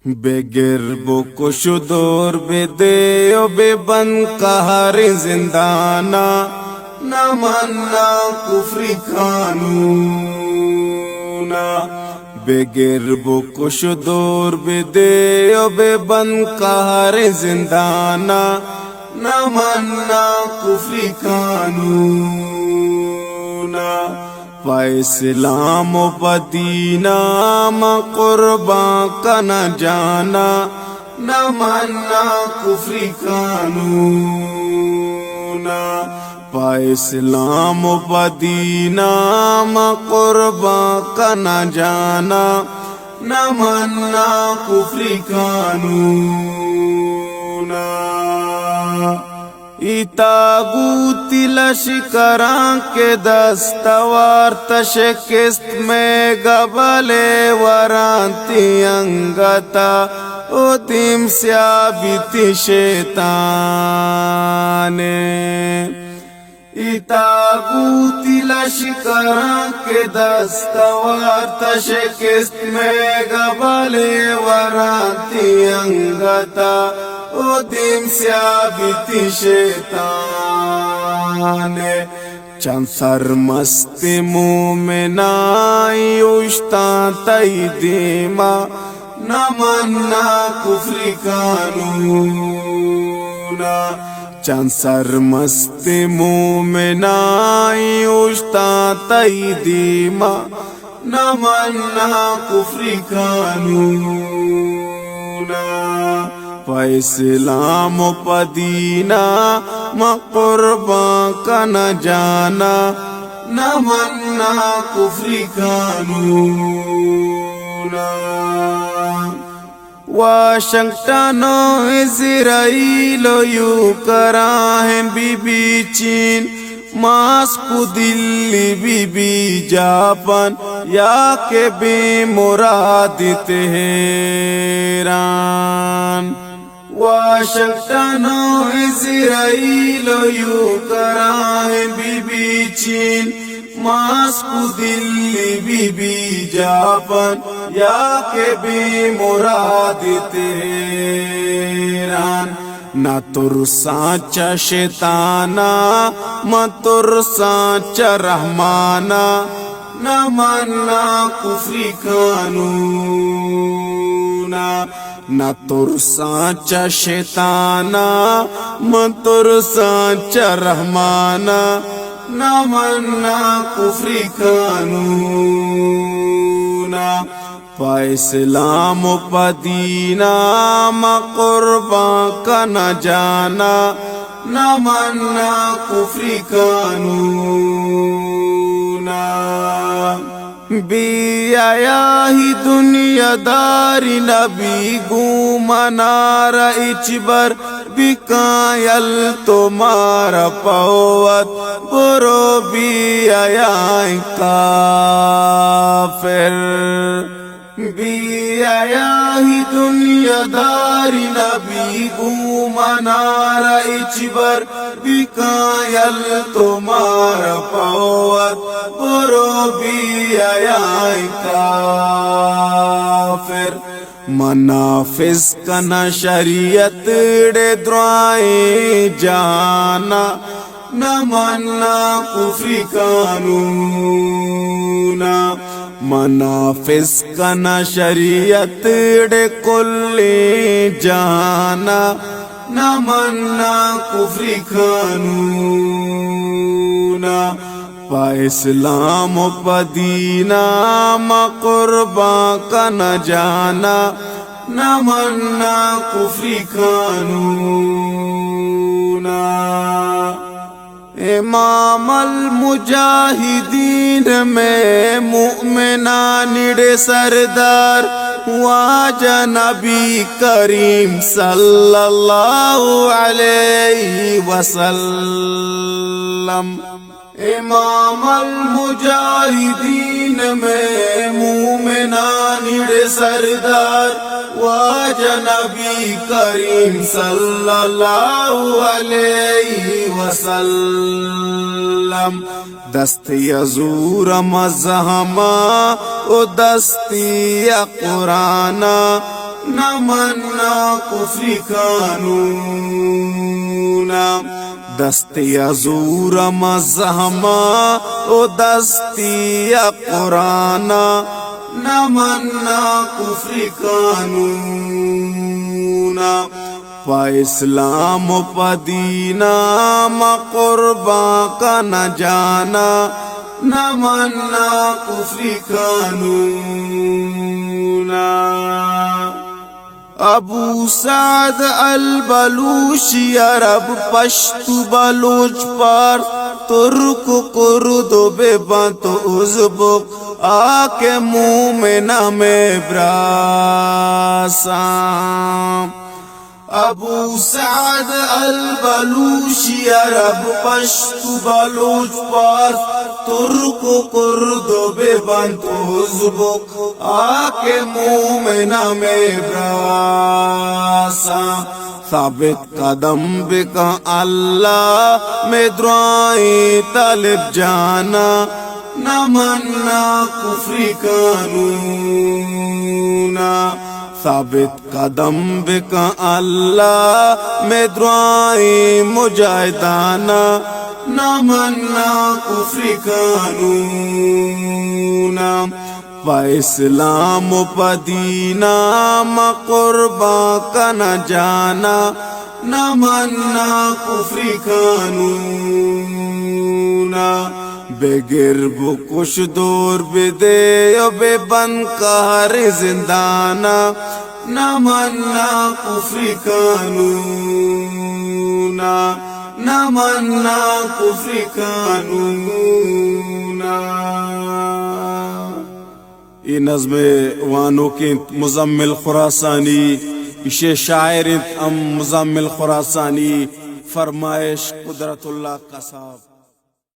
بے کش دور بے دے و بے بند قہر زندانا نہ ماننا کفری قانونا بے کش دور بے دے و بے بند قہر زندانا نہ ماننا کفری قانونا پا اسلام و پا دینا ما قربان کا نہ جانا نہ ماننا کفری قانونا پا اسلام و پا دینا ما قربان کا نہ جانا نہ ماننا کفری قانونا تاغوتی لشکران کے دستوار تشکست میں گبلے ورانتی انگتا او تیم سیابیتی شیطانے تاغوتی لشکران کے دستوار تشکست میں گبلے ورانتی انگتا او دیم سیابیتی شیطان چند سرمست مومنائی اشتان تای دیما نہ ماننا کفری قانونا چند سرمست مومنائی اشتان تای دیما نہ ماننا کفری قانونا پا اسلام و پا دینا ما قربان کا نہ جانا نہ ماننا کفری قانونا واشنگٹن و اسرائیل و یوکرائن بی بی چین ماسکو دلی بی بی جاپان یا کے بے مراد تہران واشنگٹن و اسرائیل و یوکرائن بی بی چین ماسکو دلی بی بی جاپان یا کے بے مراد تہران نہ ترسانچا شیطانا ما ترسانچا رحمانا نہ ماننا کفری قانونا نہ ترسانچا شیطانا ما ترسانچا رحمانا نہ ماننا کفری قانونا پا اسلام و پا دینا ما قربان کا نہ جانا نہ ماننا کفری قانونا بی آیا ہی دنیا داری نبی گومنار اچبر بکایل تمہارا پوت برو بی آیا کافر بی آیا ہی دنیا داری نبی گومنار اچبر بکایل تمہارا پوت برو بی آیا کافر منافذ کنا شریعت ڈے دعائیں جانا نہ ماننا کفری قانونا منافذ کنا شریعت ڈے کلی جانا نہ ماننا کفری قانونا پا اسلام و پا دینا ما قربان کا نہ جانا نہ ماننا کفری قانونا امام المجاہدین میں مومنان ڈے سردار واجہ نبی کریم صلی اللہ علیہ وسلم امام المجاہدین میں مومنان سردار واجہ نبی کریم صلی اللہ علیہ وسلم دستی حضور مزہما او دستی قرآن نمنا کفری قانون دستی حضور مزہما او دستی قرآن نمنا کفری قانون پا اسلام پا دینا ما قربان کا نہ جانا نمنا کفری قانون ابو سعد البلوچی عرب پشتو بلوچ پر ترک کرد و ببت ازبک آکے مومنہ میں براسام ابو سعد البلوچی عرب پشتو بلوچ پر ترک کرد و ببت ازبک آکے مومنہ میں براسام ثابت قدم بکا اللہ میں دعائیں طالب جانا نمنا کفری قانون ثابت قدم بکا اللہ میں دعائیں مجاہدانا نمنا کفری قانون پا اسلام پا دینا ما قربان کا نہ جانا نمنا کفری قانون بے گرب کش دور بے دے بے بند قہر زندانا نمنا کفری قانون نمنا کفری قانون یہ نظم وانو کی مزمل خراسانی اسے شاعر ام مزمل خراسانی فرمائش قدرت اللہ کا صاحب